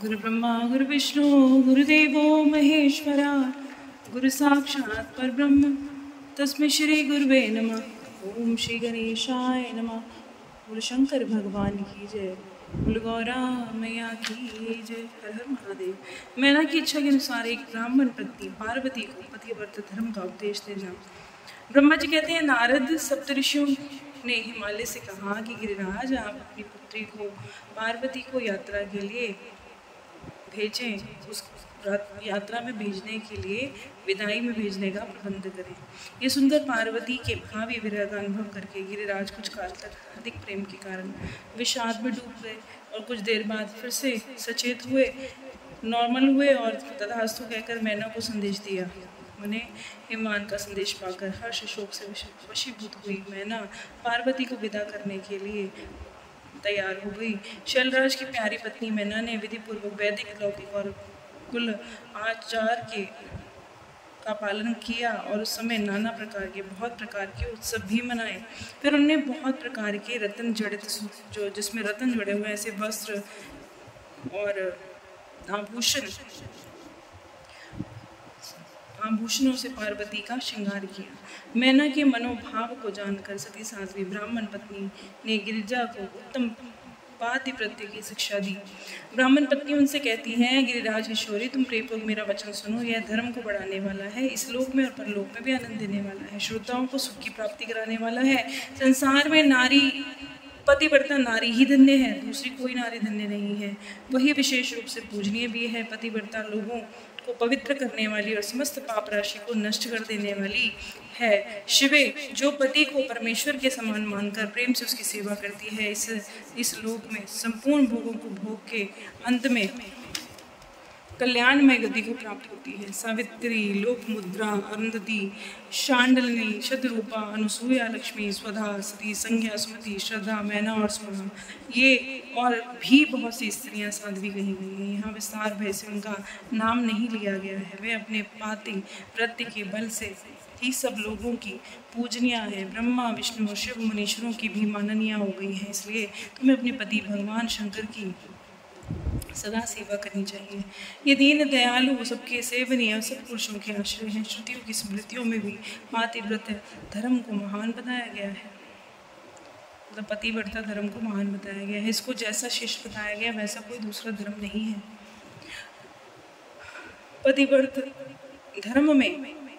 गुरु ब्रह्मा गुरु विष्णु गुरुदेवो महेश्वरा गुरु साक्षात् परब्रह्म तस्मै श्री गुरुवे नमः। ओम श्री गणेशाय नमः। बोलो शंकर भगवान की जय, बोलो गौरा मैया की जय। हर हर महादेव। मैना की इच्छा के अनुसार एक ब्राह्मण पत्नी पार्वती को पतिव्रत धर्म का उपदेश देना। ब्रह्मा जी कहते हैं, नारद सप्तऋषियों ने हिमालय से कहा कि गिरिराज, आप अपनी पुत्री को पार्वती को यात्रा के लिए भेजें, उस यात्रा में भेजने के लिए विदाई में भेजने का प्रबंध करें। ये सुंदर पार्वती के भावी विरह का अनुभव करके गिरिराज कुछ काल तक अधिक प्रेम के कारण विषाद में डूब गए और कुछ देर बाद फिर से सचेत हुए, नॉर्मल हुए और तथास्तु कहकर मैना को संदेश दिया। उन्हें हिमवान का संदेश पाकर हर्ष शोक से वशीभूत हुई मैना पार्वती को विदा करने के लिए तैयार हो गई। शैलराज की प्यारी पत्नी मैना ने विधि पूर्वक वैदिक, लौकिक और कुल आचार का पालन किया और उस समय नाना प्रकार के बहुत प्रकार के उत्सव भी मनाए। फिर उन्होंने बहुत प्रकार के रत्न जड़ित, जो जिसमें रत्न जुड़े हुए ऐसे वस्त्र और आभूषणों से पार्वती का श्रृंगार किया। मैना के मनोभाव को जानकर सती साध्वी ब्राह्मण पत्नी ने गिरिजा को उत्तम पातिव्रत्य की शिक्षा दी। ब्राह्मण पत्नी उनसे कहती हैं, गिरिराज किशोरी, तुम प्रेमपूर्वक मेरा वचन सुनो। यह धर्म को बढ़ाने वाला है, इस लोक में और परलोक में भी आनंद देने वाला है, श्रोताओं को सुख की प्राप्ति कराने वाला है। संसार में नारी पतिव्रता नारी ही धन्य है, दूसरी कोई नारी धन्य नहीं है। वही विशेष रूप से पूजनीय भी है। पतिव्रता लोगों को पवित्र करने वाली और समस्त पाप राशि को नष्ट कर देने वाली है। शिवे, जो पति को परमेश्वर के समान मानकर प्रेम से उसकी सेवा करती है, इस लोक में संपूर्ण भोगों को भोग के अंत में कल्याणमय गति को प्राप्त होती है। सावित्री, लोकमुद्रा, अरुंधति, शांडलिनी, शतरूपा, अनुसूया, लक्ष्मी, स्वधा, सती, संज्ञा, सुमति, श्रद्धा, मैना और स्मृति, ये और भी बहुत सी स्त्रियां साध्वी कही गई हैं। यहाँ विस्तार भय से उनका नाम नहीं लिया गया है। वे अपने पातिव्रत्य के बल से ही सब लोगों की पूजनीय है। ब्रह्मा, विष्णु, शिव, मुनीश्वरों की भी माननीय हो गई है। इसलिए तुम्हें अपने पति भगवान शंकर की सदा सेवा करनी चाहिए। ये दीन दयालु, सबके सेवनीय, सब पुरुषों के आश्रय हैं। श्रुतियों की स्मृतियों में भी पातिव्रत्य धर्म को महान बताया गया है, मतलब पतिव्रता धर्म को महान बताया गया है। इसको जैसा शिष्ट बताया गया वैसा कोई दूसरा धर्म नहीं है। पतिव्रत धर्म में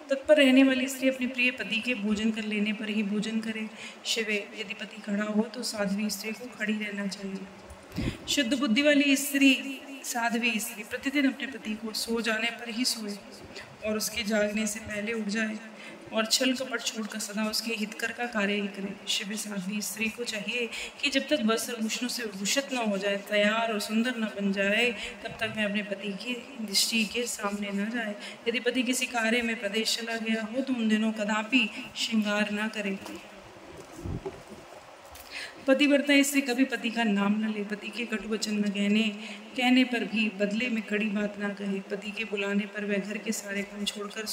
तत्पर रहने वाली स्त्री अपने प्रिय पति के भोजन कर लेने पर ही भोजन करे। शिवे, यदि पति खड़ा हो तो साध्वी स्त्री को खड़ी रहना चाहिए। शुद्ध बुद्धि वाली स्त्री, साध्वी स्त्री प्रतिदिन अपने पति को सो जाने पर ही सोए और उसके जागने से पहले उठ जाए और छल कपट छोड़कर सदा उसके हितकर का कार्य ही करे। शिव साध्वी स्त्री को चाहिए कि जब तक वस्त्र भूषणों से भूषित न हो जाए, तैयार और सुंदर न बन जाए, तब तक वह अपने पति की दृष्टि के सामने न जाए। यदि पति किसी कार्य में प्रदेश चला गया हो तो उन दिनों कदापि श्रृंगार न करे। पतिव्रता स्त्री कभी पति का नाम न ले, पति के कटु वचन न कहने पर भी बदले में कड़ी बात ना कहे। पति के बुलाने पर वह घर के सारे काम छोड़कर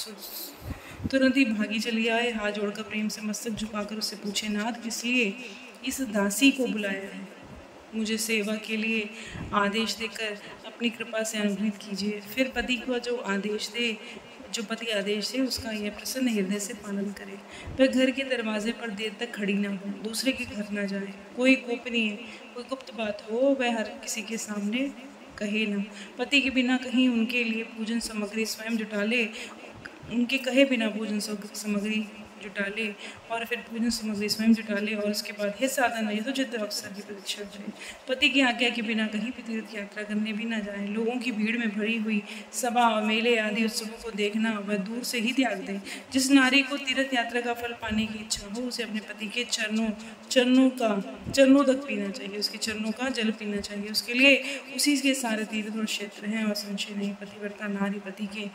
तुरंत ही भागी चली आए। हाथ जोड़कर प्रेम से मस्तक झुकाकर उससे पूछे, नाथ, किस लिए इस दासी को बुलाया है? मुझे सेवा के लिए आदेश देकर अपनी कृपा से अनुग्रहित कीजिए। फिर पति को जो पति आदेश है उसका यह प्रसन्न हृदय से पालन करे। वह घर के दरवाजे पर देर तक खड़ी ना हो, दूसरे के घर ना जाए, कोई गोपनीय, कोई गुप्त बात हो वह हर किसी के सामने कहे ना। पति के बिना कहीं उनके लिए पूजन सामग्री स्वयं जुटा ले, उनके कहे बिना पूजन सामग्री जुटा ले और फिर पूजन सामग्री स्वयं जुटा ले और उसके बाद हे साधन यथोचित अवसर की प्रतीक्षा करे। पति की आज्ञा के बिना कहीं भी तीर्थ यात्रा करने भी न जाए। लोगों की भीड़ में भरी हुई सभा, मेले आदि उत्सवों को देखना वह दूर से ही त्याग दे। जिस नारी को तीर्थ यात्रा का फल पाने की इच्छा हो उसे अपने पति के चरणों तक पीना चाहिए, उसके चरणों का जल पीना चाहिए। उसके लिए उसी के सारे तीर्थ और क्षेत्र हैं और संशय नहीं। पतिव्रता नारी पति के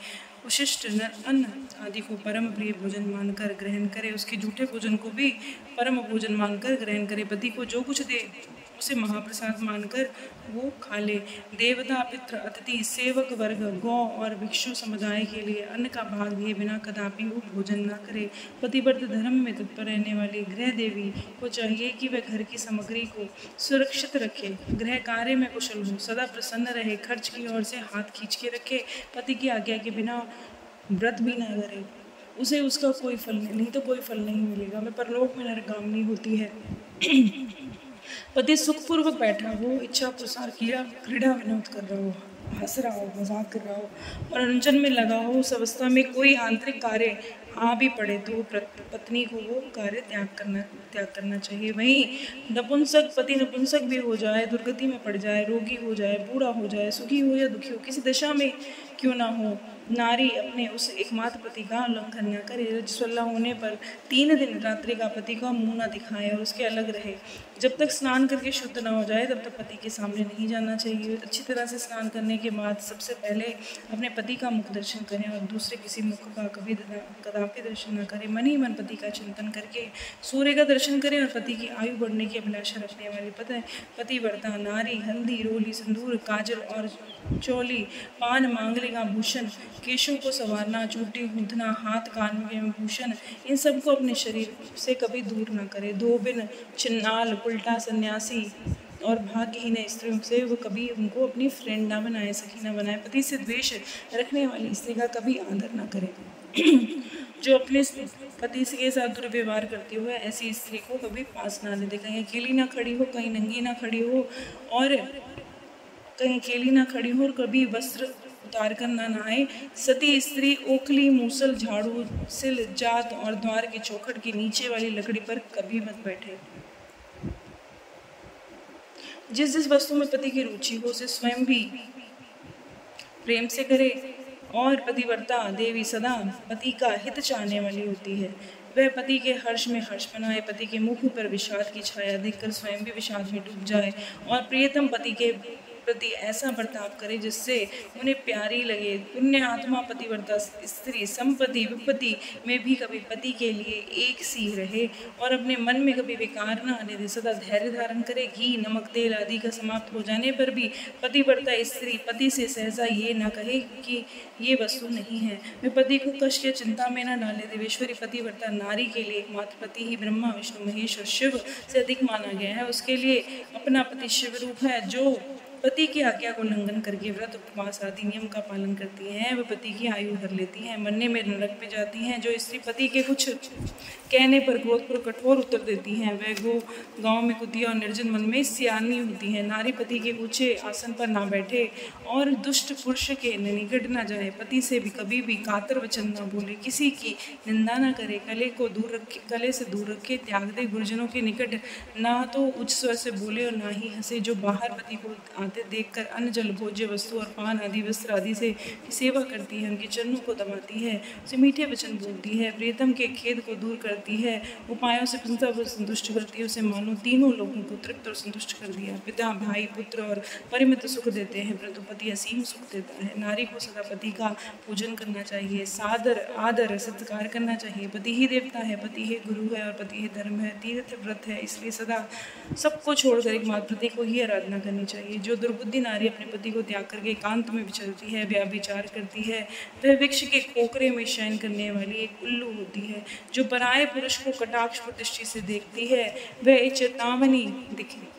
उशिष्ट अन्न आदि को परम प्रिय भोजन मानकर ग्रहण करे, उसके झूठे भोजन को भी परम भोजन मानकर ग्रहण करे। पति को जो कुछ दे उसे महाप्रसाद मानकर वो खा ले। देवता, पितृ, अतिथि, सेवक वर्ग, गौ और भिक्षु समुदाय के लिए अन्न का भाग दिए बिना कदापि वो भोजन न करे। पतिव्रत धर्म में तत्पर रहने वाली गृह देवी को चाहिए कि वह घर की सामग्री को सुरक्षित रखे, गृह कार्य में कुशल हो, सदा प्रसन्न रहे, खर्च की ओर से हाथ खींच के रखे, पति की आज्ञा के बिना व्रत भी न करे। उसे उसका कोई फल नहीं तो कोई फल नहीं मिलेगा, वह परलोक में नरकामिनी होती है। पति सुखपूर्वक बैठा हो, इच्छा प्रसार क्रीड़ा विनोद कर रहा हो, हंस रहा हो, मजाक कर रहा हो, मनोरंजन में लगा हो, उस अवस्था में कोई आंतरिक कार्य आ भी पड़े तो पत्नी को वो कार्य त्याग करना चाहिए। वहीं नपुंसक पति नपुंसक भी हो जाए, दुर्गति में पड़ जाए, रोगी हो जाए, बूढ़ा हो जाए, सुखी हो या दुखी हो, किसी दशा में क्यों ना हो, नारी अपने उस एकमात्र पति का उल्लंघन न करे। रजस्वला होने पर 3 दिन रात्रि का पति का मुंह न दिखाए और उसके अलग रहे। जब तक स्नान करके शुद्ध न हो जाए तब तक पति के सामने नहीं जाना चाहिए। अच्छी तरह से स्नान करने के बाद सबसे पहले अपने पति का मुख दर्शन करें और दूसरे किसी मुख का कदापि दर्शन न करें। मन ही मन पति का चिंतन करके सूर्य का दर्शन करें और पति की आयु बढ़ने की अभिलाषा रखने वाली पतिव्रता नारी हल्दी, रोली, सिंदूर, काजल और चोली, पान, मांगलिक आभूषण, केशों को संवारना, चोटी गूंथना, हाथ कान में भूषण, इन सबको अपने शरीर से कभी दूर न करे। धोबिन, छिन्नाल, उल्टा, सन्यासी और भाग्यहीन स्त्रियों से वो कभी उनको अपनी फ्रेंड ना बनाए, सखी ना बनाए। पति से द्वेष रखने वाली स्त्री का कभी आदर ना करे। जो अपने पति के साथ दुर्व्यवहार करती हो ऐसी स्त्री को कभी पास ना ले दे। कहीं अकेली ना खड़ी हो, कहीं नंगी ना खड़ी हो और कहीं अकेली ना खड़ी हो और कभी वस्त्र उतार कर ना नहाए। सती स्त्री ओखली, मूसल, झाड़ू, सिल, जात और द्वार के चौखट के नीचे वाली लकड़ी पर कभी मत बैठे। जिस वस्तु में पति की रुचि हो उसे स्वयं भी प्रेम से करे और पतिव्रता देवी सदा पति का हित चाहने वाली होती है। वह पति के हर्ष में हर्ष बनाए, पति के मुख पर विषाद की छाया देखकर स्वयं भी विषाद में डूब जाए और प्रियतम पति के प्रति ऐसा बर्ताव करे जिससे उन्हें प्यारी लगे। पुण्य आत्मा पतिव्रता स्त्री संपत्ति विपत्ति में भी कभी पति के लिए एक सी रहे और अपने मन में कभी विकार न आने दे, सदा धैर्य धारण करे। घी, नमक, तेल आदि का समाप्त हो जाने पर भी पतिव्रता स्त्री पति से सहसा ये न कहे कि ये वस्तु नहीं है। वे पति को कष्ट या चिंता में न डाले। देवेश्वरी पतिव्रता नारी के लिए एकमात्र पति ही ब्रह्मा, विष्णु, महेश और शिव से अधिक माना गया है। उसके लिए अपना पति शिव रूप है। जो पति की आज्ञा को उल्लंघन करके व्रत, उपवास आदि नियम का पालन करती हैं वह पति की आयु भर लेती हैं, मरने में नरक में जाती हैं। जो स्त्री पति के कुछ कहने पर क्रोधपूर्वक कठोर उत्तर देती हैं वह गांव में कुतिया और निर्जन मन में सियानी होती है। नारी पति के ऊंचे आसन पर ना बैठे और दुष्ट पुरुष के निकट न जाए। पति से भी कभी भी कातर वचन न बोले, किसी की निंदा न करे, कले से दूर रखे, त्याग दे। गुरुजनों के निकट ना तो उच्च स्वर से बोले और ना ही हंसे। जो बाहर पति को आते देखकर अन्न, जल, भोज्य वस्तु और पान आदि वस्त्र आदि से सेवा करती है, उनके चरणों को दबाती है, उसे मीठे वचन बोलती है, प्रियतम के खेद को दूर करती है, उपायों से प्रसन्नता को संतुष्ट करती है, उसे मानो तीनों लोगों को तृप्त और संतुष्ट कर दिया। पिता, भाई, पुत्र और परिमित सुख देते हैं परंतु पति असीम सुख देता है। नारी को सदा पति का पूजन करना चाहिए, सादर आदर सत्कार करना चाहिए। पति ही देवता है, पति ही गुरु है और पति ही धर्म है, तीर्थ व्रत है। इसलिए सदा सबको छोड़कर एकमात्र पति को ही आराधना करनी चाहिए। जो दुर्बुद्धि नारी अपने पति को त्याग करके एकांत में विचरती है, व्याभिचार करती है, वह वृक्ष के खोखरे में शयन करने वाली एक उल्लू होती है। जो पराये पुरुष को कटाक्ष दृष्टि से देखती है वह एक चेतावनी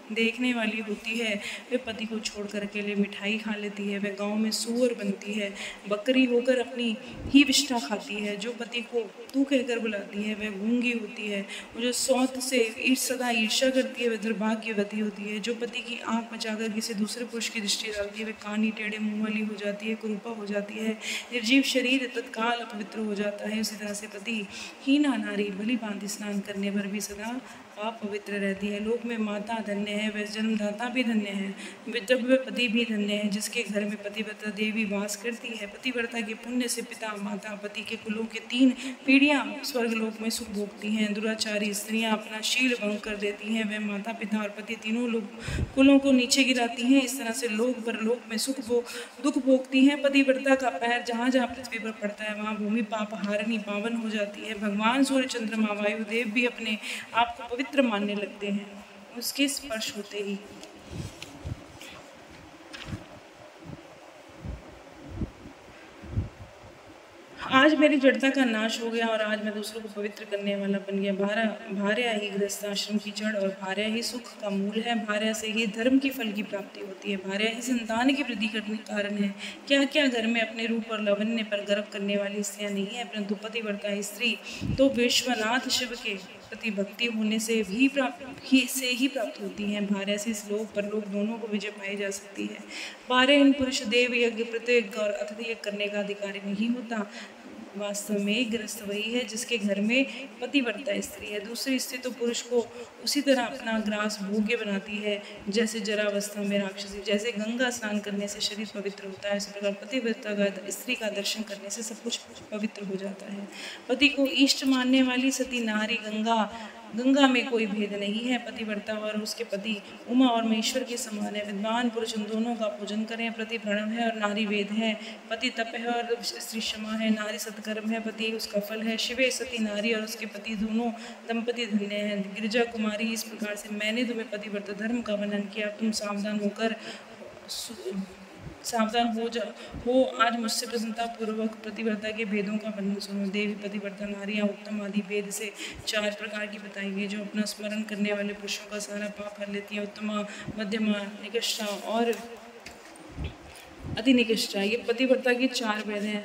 देखने वाली होती है। वह पति को छोड़कर अकेले मिठाई खा लेती है, वह गांव में सूअर बनती है, बकरी होकर अपनी ही विष्ठा खाती है। जो पति को तू कहकर बुलाती है वह गूंगी होती है। और जो सौत से सदा ईर्ष्या करती है वह दुर्भाग्यवती होती है। जो पति की आंख बचाकर किसी दूसरे पुरुष की दृष्टि डालती है वह कानी, टेढ़े मुंह वाली हो जाती है, कुरूपा हो जाती है, निर्जीव शरीर तत्काल अपवित्र हो जाता है। उसी तरह से पति हीना नारी भली भांति स्नान करने पर भी सदा आप पवित्र रहती है। लोक में माता धन्य है, वह जन्मदाता भी धन्य है, विधव्य पति भी धन्य है जिसके घर में पतिव्रता देवी वास करती है। पतिव्रता के पुण्य से पिता, माता, पति के कुलों के 3 पीढ़ियां स्वर्गलोक में सुख भोगती हैं। दुराचारी स्त्रियां अपना शील भंग कर देती हैं, वह माता, पिता और पति तीनों कुलों को नीचे गिराती हैं। इस तरह से लोक परलोक में दुख भोगती हैं। पतिव्रता का पैर जहाँ जहाँ पृथ्वी पर पड़ता है वहाँ भूमि पाप हारिणी पावन हो जाती है। भगवान सूर्य, चंद्रमा, वायुदेव भी अपने आप को पवित्र मानने लगते हैं। उसके स्पर्श होते ही आज मेरी जड़ता का नाश हो गया और आज मैं दूसरों को पवित्र करने वाला बन गया। भार्या ही गृहस्थ आश्रम की जड़ और भार्या ही सुख का मूल है। भार्या से ही धर्म की फल की प्राप्ति होती है। भार्या ही संतान की वृद्धि करने कारण है। क्या क्या घर में अपने रूप और लावण्य पर गर्व करने वाली स्त्रियां नहीं है, परंतु पतिव्रता स्त्री तो विश्वनाथ शिव के प्रति भक्ति होने से भी प्राप्त होती है। भार्या से श्लोक परलोक दोनों को विजय पाई जा सकती है। भार्या इन पुरुष देव यज्ञ प्रतियज्ञ और अतिथि यज्ञ करने का अधिकारी नहीं होता। वास्तव में गृहस्थ वही है जिसके घर में पतिव्रता स्त्री है। दूसरी स्त्री तो पुरुष को उसी तरह अपना ग्रास भोग्य बनाती है जैसे जरावस्था में राक्षसी। जैसे गंगा स्नान करने से शरीर पवित्र होता है, इस प्रकार पतिव्रता स्त्री का दर्शन करने से सब कुछ पवित्र हो जाता है। पति को इष्ट मानने वाली सती नारी गंगा में कोई भेद नहीं है। पतिव्रता और उसके पति उमा और महेश्वर के समान है। विद्वान पुरुष उन दोनों का पूजन करें। पति प्रणव है और नारी वेद है। पति तप है और स्त्री क्षमा है। नारी सत्कर्म है, पति उसका फल है। शिवे सती नारी और उसके पति दोनों दंपति धन्य हैं। गिरिजा कुमारी, इस प्रकार से मैंने तुम्हें पतिव्रता धर्म का वर्णन किया। तुम सावधान हो आज मुझसे प्रसन्नता पूर्वक पतिव्रता के भेदों का वर्णन सुनो। देवी पतिव्रता नारियां उत्तम आदि भेद से 4 प्रकार की बताई गई, जो अपना स्मरण करने वाले पुरुषों का सारा पाप हर लेती है। उत्तमा, मध्यमा, निकृष्टा और अति निकृष्टा, ये पतिव्रता के 4 भेद हैं।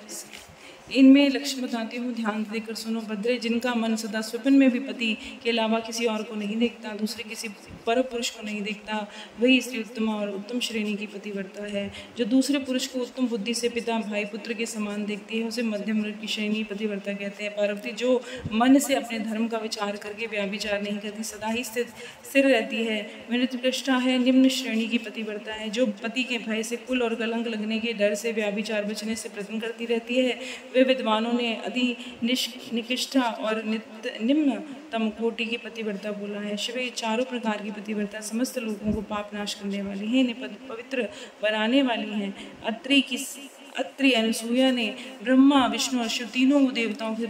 इनमें लक्ष्य बताती हूँ, ध्यान देकर सुनो भद्रे। जिनका मन सदा स्वप्न में भी पति के अलावा किसी और को नहीं देखता, दूसरे किसी पर पुरुष को नहीं देखता, वही स्त्री उत्तमा और उत्तम श्रेणी की पतिव्रता है। जो दूसरे पुरुष को उत्तम बुद्धि से पिता भाई पुत्र के समान देखती है, उसे मध्यम वर्ग की श्रेणी पतिव्रता कहते हैं। पार्वती जो मन से अपने धर्म का विचार करके व्याभिचार नहीं करती, सदा ही स्थिर रहती है, मृतकृष्टा है, निम्न श्रेणी की पतिव्रता है। जो पति के भय से, कुल और कलंक लगने के डर से, व्याभिचार बचने से प्रयत्न करती रहती है, वे विद्वानों ने अति निकृष्टा और निम्नतम कोटि की पतिव्रता बोला है। शिव ये 4 प्रकार की पतिव्रता समस्त लोगों को पाप नाश करने वाली है, इन्हें पवित्र बनाने वाली हैं। अत्रि अनुसूया ने ब्रह्मा विष्णु और शिव तीनों देवताओं से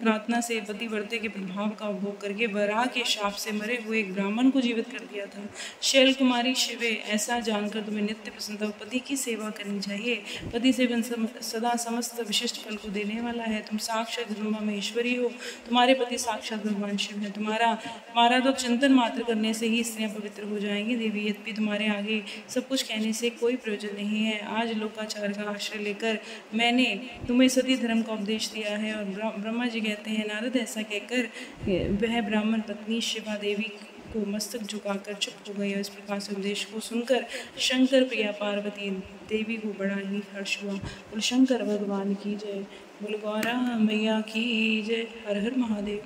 प्रार्थना से पतिव्रते के प्रभाव का उपभोग करके वराह के शाप से मरे हुए एक ब्राह्मण को जीवित कर दिया था। शैल कुमारी शिवे, ऐसा जानकर तुम्हें नित्य प्रसन्नता पति की सेवा करनी चाहिए। पति सेवन सदा समस्त विशिष्ट फल को देने वाला है। तुम साक्षात ब्रह्मा महेश्वरी हो, तुम्हारे पति साक्षात भगवान शिव है। तुम्हारा तो चिंतन मात्र करने से ही स्त्रियां पवित्र हो जाएंगी। देवी, यद्यपि तुम्हारे आगे सब कुछ कहने से कोई प्रयोजन नहीं है। आज लोकाचार का आश्रय लेकर मैंने तुम्हें सती धर्म का उपदेश दिया है। और ब्रह्मा जी कहते हैं, नारद ऐसा कहकर वह ब्राह्मण पत्नी शिवा देवी को मस्तक झुकाकर चुप हो गई। और इस प्रकार से उपदेश को सुनकर शंकर प्रिया पार्वती देवी को बड़ा ही हर्ष हुआ। बोल शंकर भगवान की जय, बोल गौरा मैया की जय। हर हर महादेव।